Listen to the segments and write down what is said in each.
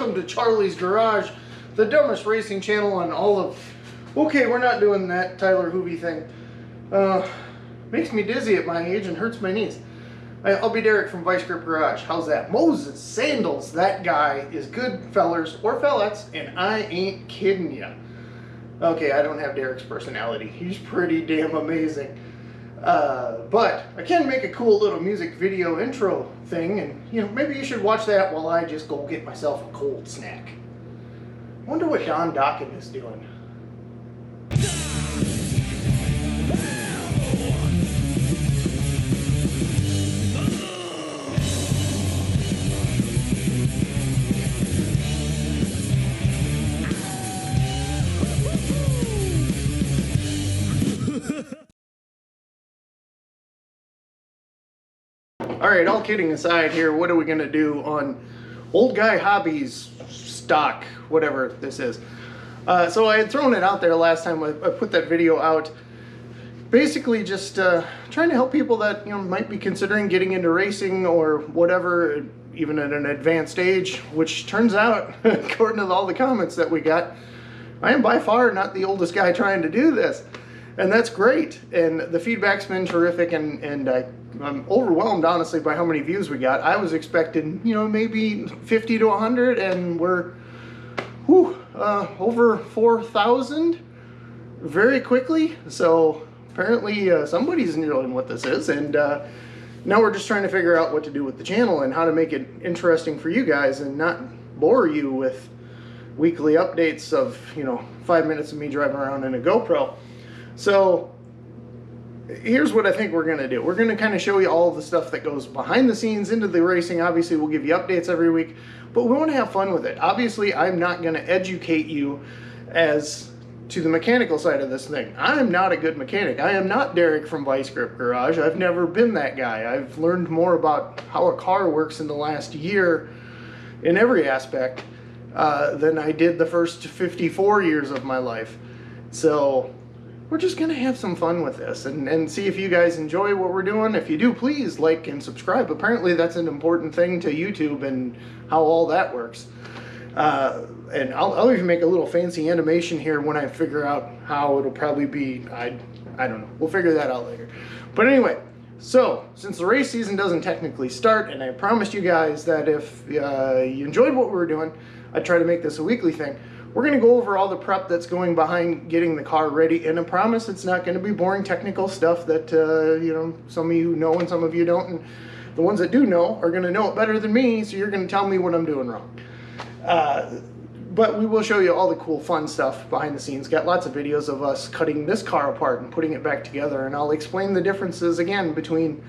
welcome to Charlie's Garage, the dumbest racing channel on all of... Okay, we're not doing that Tyler Hoovy thing. Makes me dizzy at my age and hurts my knees. I'll be Derek from Vice Grip Garage. How's that? Moses Sandals, that guy is good fellers or fellettes, and I ain't kidding ya. Okay, I don't have Derek's personality. He's pretty damn amazing. But I can make a cool little music video intro thing, and you know, maybe you should watch that while I just go get myself a cold snack. Wonder what Don Dokken is doing. Alright, all kidding aside here, what are we going to do on Old Guy Hobbies Stock, whatever this is. So I had thrown it out there last time I put that video out. Basically just trying to help people that, you know, might be considering getting into racing or whatever, even at an advanced age, which turns out, according to all the comments that we got, I am by far not the oldest guy trying to do this. And that's great, and the feedback's been terrific, and I'm overwhelmed, honestly, by how many views we got. I was expecting, you know, maybe 50 to 100, and we're over 4,000 very quickly. So apparently somebody's knowing what this is, and now we're just trying to figure out what to do with the channel and how to make it interesting for you guys and not bore you with weekly updates of, you know, 5 minutes of me driving around in a GoPro. So here's what I think we're going to do. We're going to kind of show you all the stuff that goes behind the scenes into the racing. Obviously, we'll give you updates every week, but we want to have fun with it. Obviously, I'm not going to educate you as to the mechanical side of this thing. I'm not a good mechanic. I am not Derek from Vice Grip Garage. I've never been that guy. I've learned more about how a car works in the last year in every aspect than I did the first 54 years of my life. So we're just going to have some fun with this and see if you guys enjoy what we're doing. If you do, please like and subscribe. Apparently that's an important thing to YouTube and how all that works. And I'll even make a little fancy animation here when I figure out how it'll probably be. I don't know. We'll figure that out later. But anyway, so since the race season doesn't technically start, and I promised you guys that if you enjoyed what we were doing, I'd try to make this a weekly thing. We're going to go over all the prep that's going behind getting the car ready, and I promise it's not going to be boring technical stuff that, you know, some of you know and some of you don't, and the ones that do know are going to know it better than me, so you're going to tell me what I'm doing wrong. But we will show you all the cool fun stuff behind the scenes. Got lots of videos of us cutting this car apart and putting it back together, and I'll explain the differences again between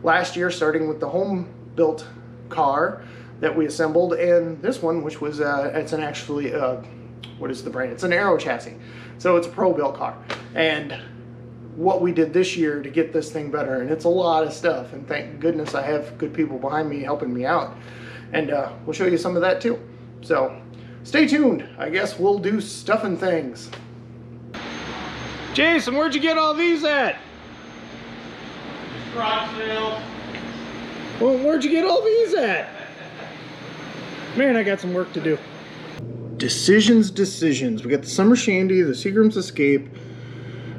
last year, starting with the home-built car that we assembled, and this one, which was, it's an actually, what is the brand? It's an Aero chassis. So it's a pro-built car. And what we did this year to get this thing better, and it's a lot of stuff, and thank goodness I have good people behind me helping me out. And we'll show you some of that too. So stay tuned. I guess we'll do stuff and things. Jason, where'd you get all these at? Garage sale. Well, where'd you get all these at? Man, I got some work to do. Decisions. We got the Summer Shandy, the Seagram's Escape,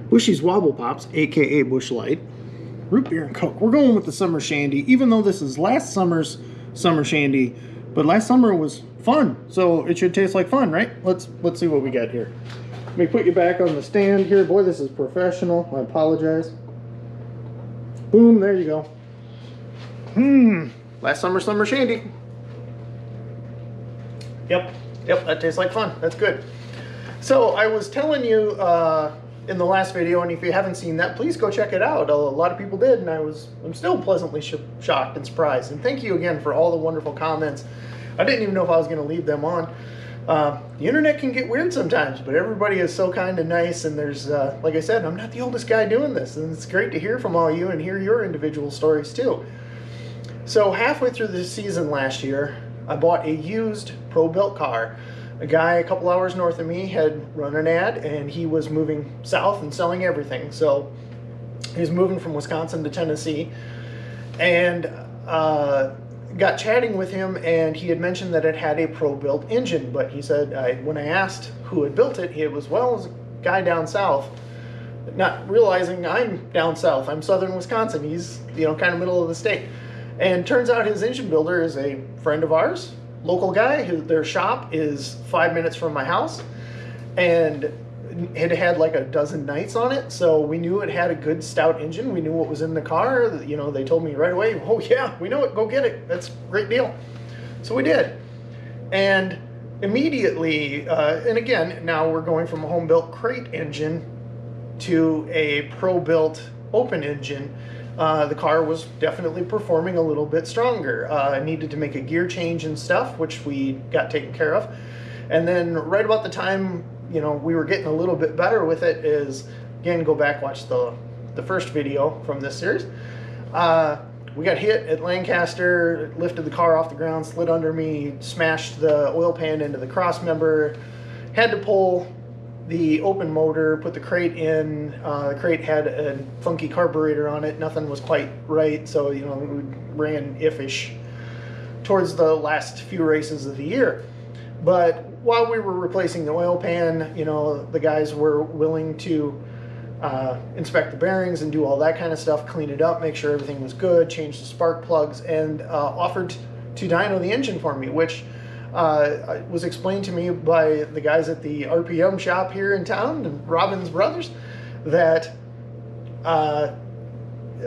Bushy's Wobble Pops, aka Bush Light, Root Beer and Coke. We're going with the Summer Shandy, even though this is last summer's Summer Shandy, but last summer was fun, so it should taste like fun, right? Let's see what we got here. Let me put you back on the stand here. Boy, this is professional. I apologize. Boom, there you go. Last summer's Summer Shandy. Yep, that tastes like fun. That's good. So I was telling you in the last video, and if you haven't seen that, please go check it out. A lot of people did, and I'm still pleasantly shocked and surprised. And thank you again for all the wonderful comments. I didn't even know if I was going to leave them on. The internet can get weird sometimes, but everybody is so kind and nice, and there's, like I said, I'm not the oldest guy doing this, and it's great to hear from all you and hear your individual stories too. So halfway through the season last year, I bought a used pro-built car. A guy a couple hours north of me had run an ad, and he was moving south and selling everything. So he was moving from Wisconsin to Tennessee, and got chatting with him, and he had mentioned that it had a pro-built engine, but he said, when I asked who had built it, it was, well, it was a guy down south. Not realizing I'm down south. I'm southern Wisconsin. He's, kind of middle of the state. And turns out his engine builder is a friend of ours, local guy. Their shop is 5 minutes from my house, and it had like a dozen nights on it, so we knew it had a good stout engine. We knew what was in the car. They told me right away, oh yeah, we know it, go get it. That's a great deal. So we did. And immediately, and again, now we're going from a home-built crate engine to a pro-built open engine. The car was definitely performing a little bit stronger. I needed to make a gear change and stuff, which we got taken care of. And then right about the time, we were getting a little bit better with it is, again, go back, watch the first video from this series. We got hit at Lancaster, lifted the car off the ground, slid under me, smashed the oil pan into the cross member, had to pull the open motor, put the crate in. The crate had a funky carburetor on it. Nothing was quite right, so we ran iffish towards the last few races of the year. But while we were replacing the oil pan, the guys were willing to inspect the bearings and do all that kind of stuff, clean it up, make sure everything was good, change the spark plugs, and offered to dyno the engine for me, which was explained to me by the guys at the RPM shop here in town, and Robbins Brothers, that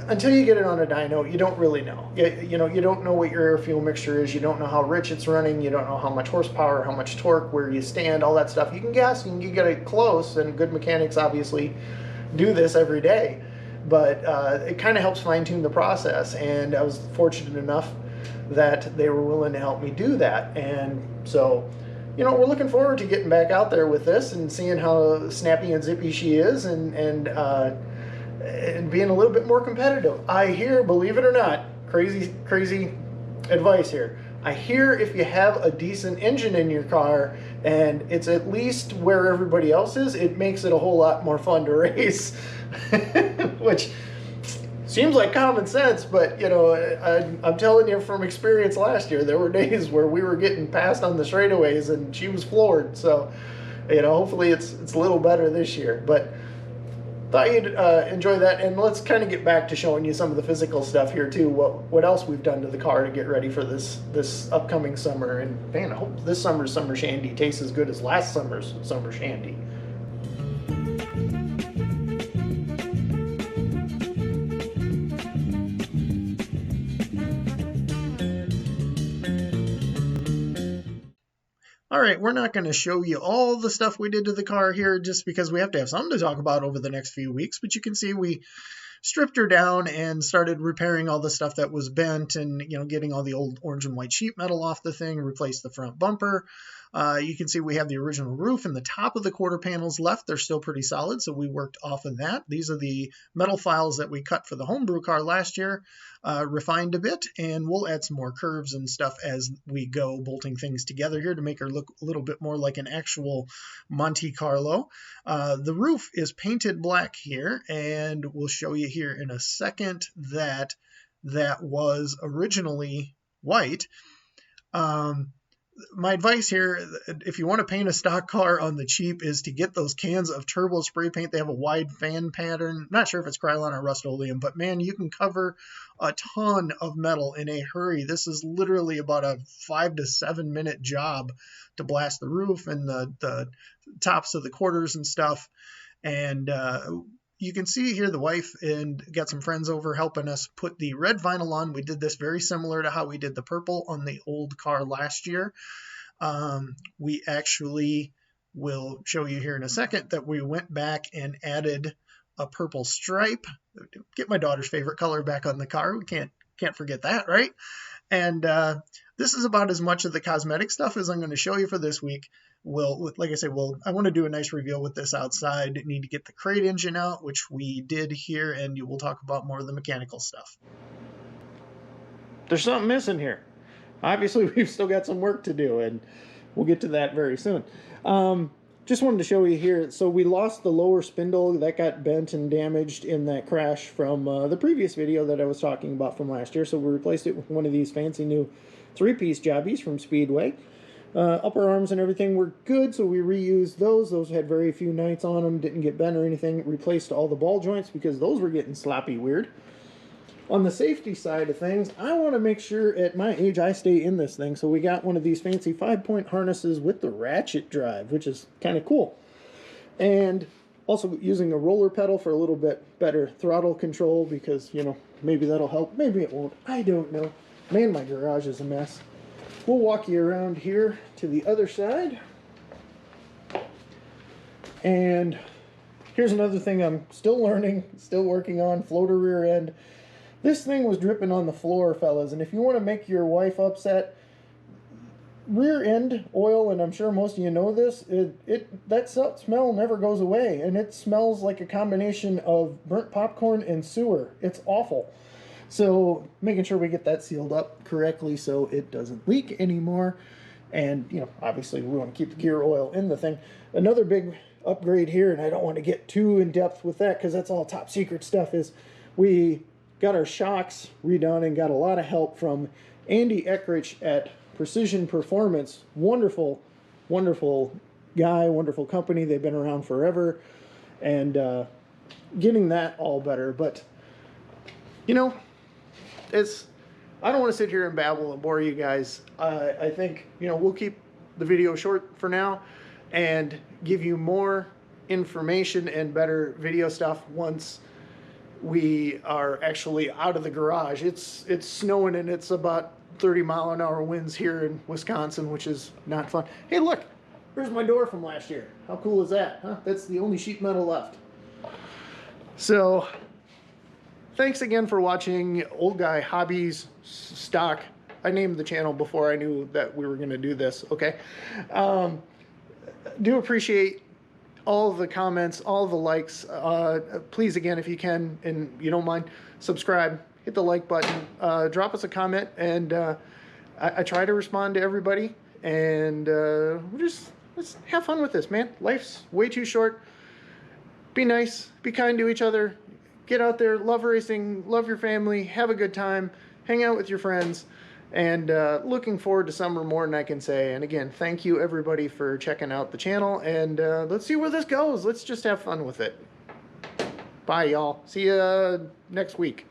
until you get it on a dyno, you don't really know. You don't know what your air fuel mixture is. You don't know how rich it's running. You don't know how much horsepower, how much torque, where you stand, all that stuff. You can guess, you can get it close, and good mechanics obviously do this every day. But it kind of helps fine-tune the process, and I was fortunate enough that they were willing to help me do that. And so, we're looking forward to getting back out there with this and seeing how snappy and zippy she is, and being a little bit more competitive. I hear, believe it or not, crazy advice here. I hear if you have a decent engine in your car and it's at least where everybody else is, it makes it a whole lot more fun to race. Which seems like common sense, but I'm telling you from experience last year, there were days where we were getting passed on the straightaways and she was floored. So, hopefully it's a little better this year. But thought you'd enjoy that, and let's kind of get back to showing you some of the physical stuff here too. What else we've done to the car to get ready for this upcoming summer. And man, I hope this summer's summer shandy tastes as good as last summer's summer shandy. All right, we're not going to show you all the stuff we did to the car here just because we have to have something to talk about over the next few weeks, but you can see we stripped her down and started repairing all the stuff that was bent and, getting all the old orange and white sheet metal off the thing, replaced the front bumper. You can see we have the original roof and the top of the quarter panels left. They're still pretty solid, so we worked off of that. These are the metal files that we cut for the homebrew car last year, refined a bit, and we'll add some more curves and stuff as we go, bolting things together here to make her look a little bit more like an actual Monte Carlo. The roof is painted black here, and we'll show you here in a second that was originally white. My advice here, if you want to paint a stock car on the cheap, is to get those cans of turbo spray paint. They have a wide fan pattern. Not sure if it's Krylon or Rust-Oleum, but man, you can cover a ton of metal in a hurry. This is literally about a 5 to 7 minute job to blast the roof and the tops of the quarters and stuff. And you can see here the wife and got some friends over helping us put the red vinyl on. We did this very similar to how we did the purple on the old car last year. We actually will show you here in a second that we went back and added a purple stripe. Get my daughter's favorite color back on the car. We can't forget that, right? And this is about as much of the cosmetic stuff as I'm going to show you for this week. Like I said, I want to do a nice reveal with this outside. Need to get the crate engine out, which we did here, and we'll talk about more of the mechanical stuff. There's something missing here. Obviously, we've still got some work to do, and we'll get to that very soon. just wanted to show you here. So we lost the lower spindle that got bent and damaged in that crash from the previous video that I was talking about from last year. So we replaced it with one of these fancy new 3-piece jobbies from Speedway. Upper arms and everything were good, so we reused those. Those had very few nights on them, didn't get bent or anything. Replaced all the ball joints because those were getting sloppy weird. On the safety side of things, I want to make sure at my age I stay in this thing. So we got one of these fancy 5-point harnesses with the ratchet drive, which is kind of cool. And also using a roller pedal for a little bit better throttle control because, you know, maybe that'll help. Maybe it won't. I don't know. Man, my garage is a mess. We'll walk you around here to the other side. And here's another thing I'm still learning, still working on, floater rear end. This thing was dripping on the floor, fellas, and if you want to make your wife upset, rear end oil, and I'm sure most of you know this, that smell never goes away, and it smells like a combination of burnt popcorn and sewer. It's awful. So making sure we get that sealed up correctly so it doesn't leak anymore. And, you know, obviously we want to keep the gear oil in the thing. Another big upgrade here, and I don't want to get too in depth with that because that's all top secret stuff, is we got our shocks redone and got a lot of help from Andy Eckrich at Precision Performance. Wonderful, wonderful guy, wonderful company. They've been around forever. And getting that all better. But, you know, I don't want to sit here and babble and bore you guys. I think, you know, we'll keep the video short for now and give you more information and better video stuff once we are actually out of the garage. It's snowing and it's about 30-mile-an-hour winds here in Wisconsin, which is not fun. Hey, look, there's my door from last year. How cool is that, huh? That's the only sheet metal left. So thanks again for watching Old Guy Hobbies Stock. I named the channel before I knew that we were going to do this, okay? Do appreciate all the comments, all the likes. Please, again, if you can, and you don't mind, subscribe, hit the like button, drop us a comment, and I try to respond to everybody, and let's have fun with this, man. Life's way too short. Be nice, be kind to each other, get out there, love racing, love your family, have a good time, hang out with your friends, and looking forward to summer more than I can say. And again, thank you everybody for checking out the channel, and let's see where this goes. Let's just have fun with it. Bye, y'all. See you next week.